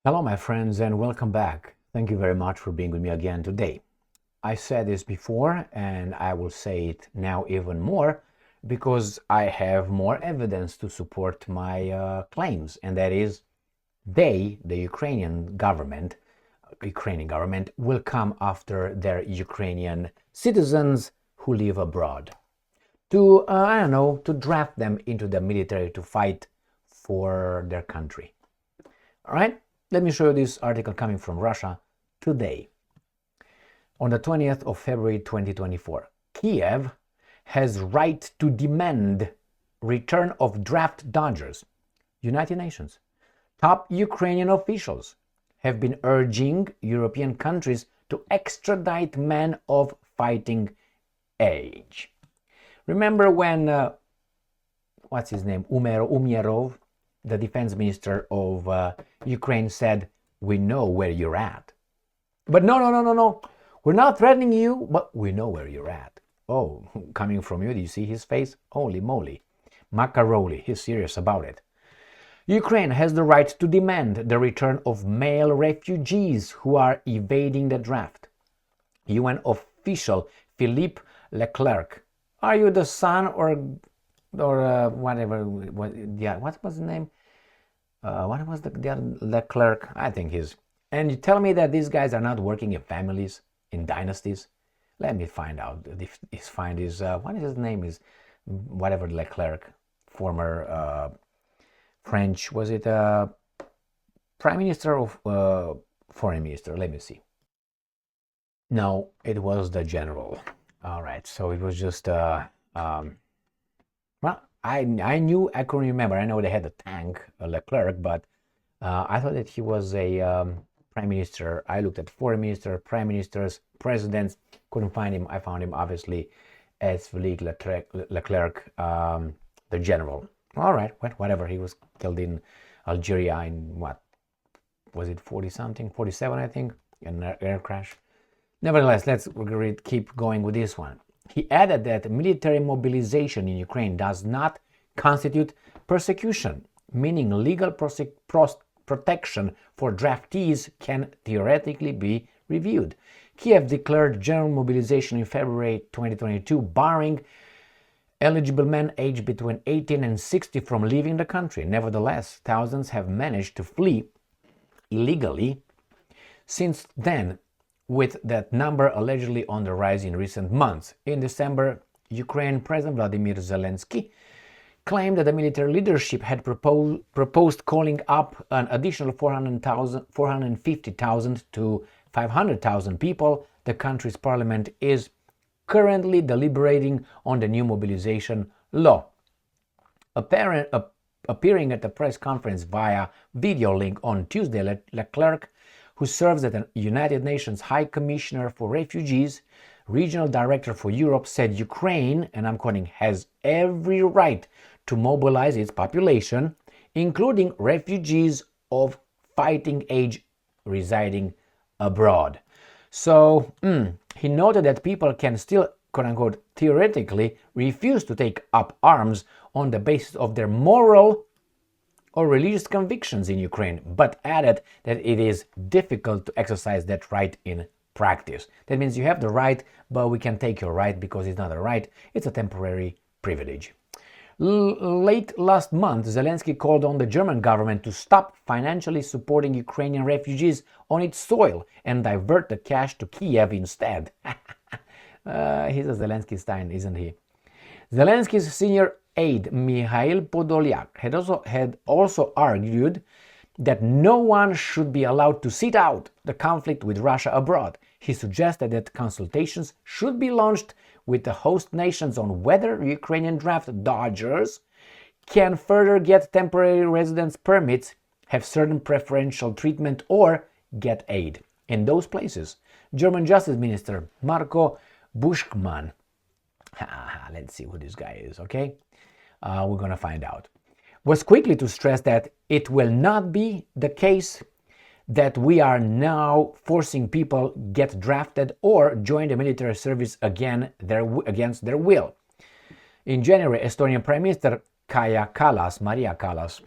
Hello, my friends, and welcome back. Thank you very much for being with me again today. I said this before, and I will say it now even more because I have more evidence to support my claims, and that is the Ukrainian government, will come after their Ukrainian citizens who live abroad to, to draft them into the military to fight for their country. All right? Let me show you this article coming from Russia today. On the 20th of February 2024, Kiev has right to demand return of draft dodgers. United Nations. Top Ukrainian officials have been urging European countries to extradite men of fighting age. Remember when, what's his name, Umerov, the defense minister of Ukraine said, "We know where you're at." But no. We're not threatening you, but we know where you're at. Oh, coming from you, do you see his face? Holy moly. Macaroni, he's serious about it. Ukraine has the right to demand the return of male refugees who are evading the draft. UN official Philippe Leclerc. Are you the son or whatever? What was the name? What was the Leclerc? I think he's. And you tell me that these guys are not working in families, in dynasties? Let me find out. What is his name? Is whatever Leclerc, former French, was it prime minister or foreign minister? Let me see. No, it was the general. All right, so it was just well, I knew, I couldn't remember. I know they had a tank, Leclerc, but I thought that he was a prime minister. I looked at foreign minister, prime ministers, presidents, couldn't find him. I found him obviously as Philippe Leclerc, the general. All right, whatever. He was killed in Algeria in what was it, 40-something, 47, I think, in an air crash. Nevertheless, let's keep going with this one. He added that military mobilization in Ukraine does not constitute persecution, meaning legal protection for draftees can theoretically be reviewed. Kiev declared general mobilization in February 2022, barring eligible men aged between 18 and 60 from leaving the country. Nevertheless, thousands have managed to flee illegally since then, with that number allegedly on the rise in recent months. In December, Ukraine President Vladimir Zelensky claimed that the military leadership had proposed calling up an additional 450,000 to 500,000 people. The country's parliament is currently deliberating on the new mobilization law. Appearing at the press conference via video link on Tuesday, Leclerc, who serves as the United Nations High Commissioner for Refugees, Regional Director for Europe, said Ukraine, and I'm quoting, has every right to mobilize its population, including refugees of fighting age residing abroad. So he noted that people can still, quote-unquote, theoretically refuse to take up arms on the basis of their moral or religious convictions in Ukraine, but added that it is difficult to exercise that right in practice. That means you have the right, but we can take your right because it's not a right, it's a temporary privilege. Late last month, Zelensky called on the German government to stop financially supporting Ukrainian refugees on its soil and divert the cash to Kiev instead. He's a Zelensky Stein, isn't he? Zelensky's senior aide Mikhail Podolyak had also argued that no one should be allowed to sit out the conflict with Russia abroad. He suggested that consultations should be launched with the host nations on whether Ukrainian draft dodgers can further get temporary residence permits, have certain preferential treatment, or get aid. In those places, German Justice Minister Marco Buschmann, let's see who this guy is, okay? We're going to find out, was quickly to stress that it will not be the case that we are now forcing people get drafted or join the military service against their will. In January, Estonian Prime Minister Maria Kallas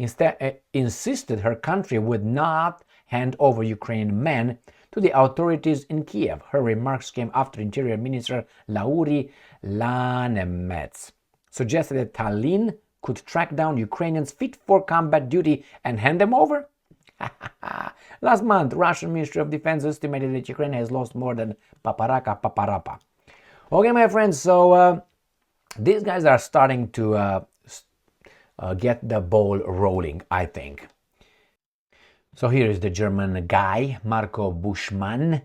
instead insisted her country would not hand over Ukrainian men to the authorities in Kiev. Her remarks came after Interior Minister Lauri Lanemets suggested that Tallinn could track down Ukrainians fit for combat duty and hand them over. Last month, Russian Ministry of Defense estimated that Ukraine has lost more than paparapa. Okay, my friends, so these guys are starting to get the ball rolling, I think. So here is the German guy, Marco Buschmann.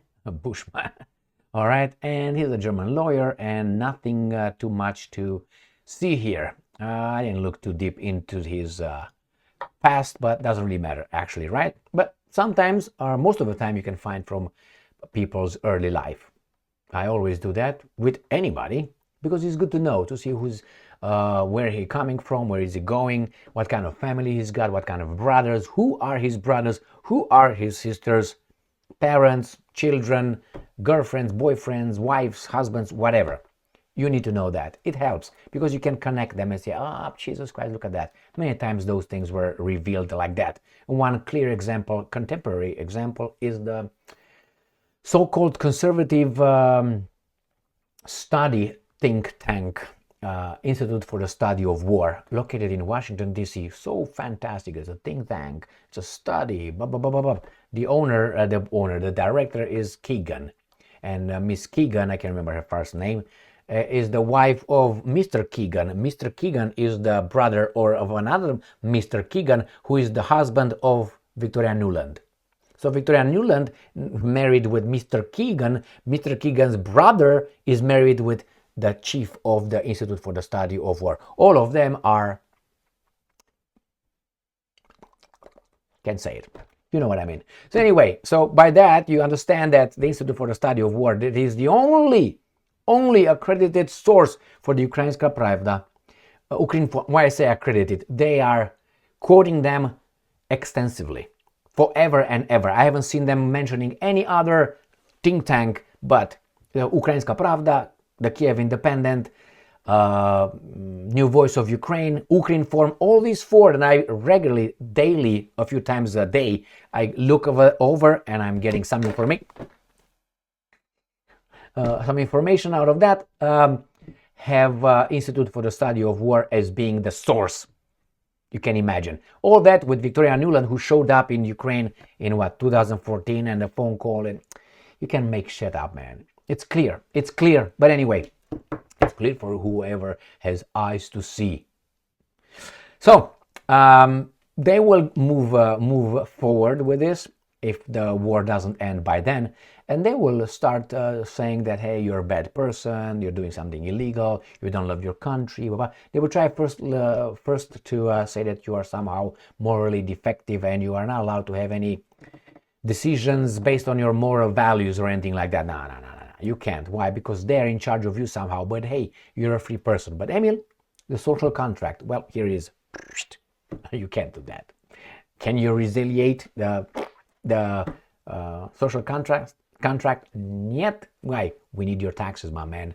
All right, and he's a German lawyer, and nothing too much to see here. I didn't look too deep into his past, but doesn't really matter actually, right? But sometimes, or most of the time, you can find from people's early life. I always do that with anybody because it's good to know, to see who's where he's coming from, where is he going, what kind of family he's got, what kind of brothers, who are his brothers, who are his sisters, parents, children, girlfriends, boyfriends, wives, husbands, whatever. You need to know that. It helps because you can connect them and say, oh, Jesus Christ, look at that. Many times those things were revealed like that. One clear example, contemporary example, is the so-called conservative study think tank, Institute for the Study of War, located in Washington, D.C. So fantastic. It's a think tank. It's a study. Blah, blah, blah, blah, blah. The director is Keegan. And Miss Keegan, I can't remember her first name, is the wife of Mr. Keegan. Mr. Keegan is the brother or of another Mr. Keegan, who is the husband of Victoria Nuland. So Victoria Nuland married with Mr. Keegan. Mr. Keegan's brother is married with the chief of the Institute for the Study of War. All of them are, can't say it. You know what I mean. So anyway, so by that you understand that the Institute for the Study of War, that is the only accredited source for the Ukrainska Pravda. Why I say accredited? They are quoting them extensively, forever and ever. I haven't seen them mentioning any other think tank but the Ukrainska Pravda, the Kiev Independent, New Voice of Ukraine, Ukrinform, all these four, and I regularly, daily, a few times a day, I look over and I'm getting some information. Some information out of that, have Institute for the Study of War as being the source. You can imagine. All that with Victoria Nuland, who showed up in Ukraine in 2014, and a phone call, and you can make shit up, man. It's clear. It's clear. But anyway, it's clear for whoever has eyes to see. So, they will move forward with this if the war doesn't end by then, and they will start saying that, hey, you're a bad person, you're doing something illegal, you don't love your country, blah, blah. They will try first to say that you are somehow morally defective and you are not allowed to have any decisions based on your moral values or anything like that. No, you can't. Why? Because they're in charge of you somehow, but hey, you're a free person. But Emil, the social contract, well, here is, you can't do that. Can you resiliate the social contract? Yet. Why? We need your taxes, my man.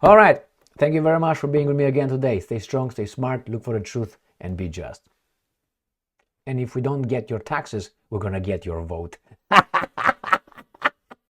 All right. Thank you very much for being with me again today. Stay strong, stay smart, look for the truth, and be just. And if we don't get your taxes, we're gonna get your vote.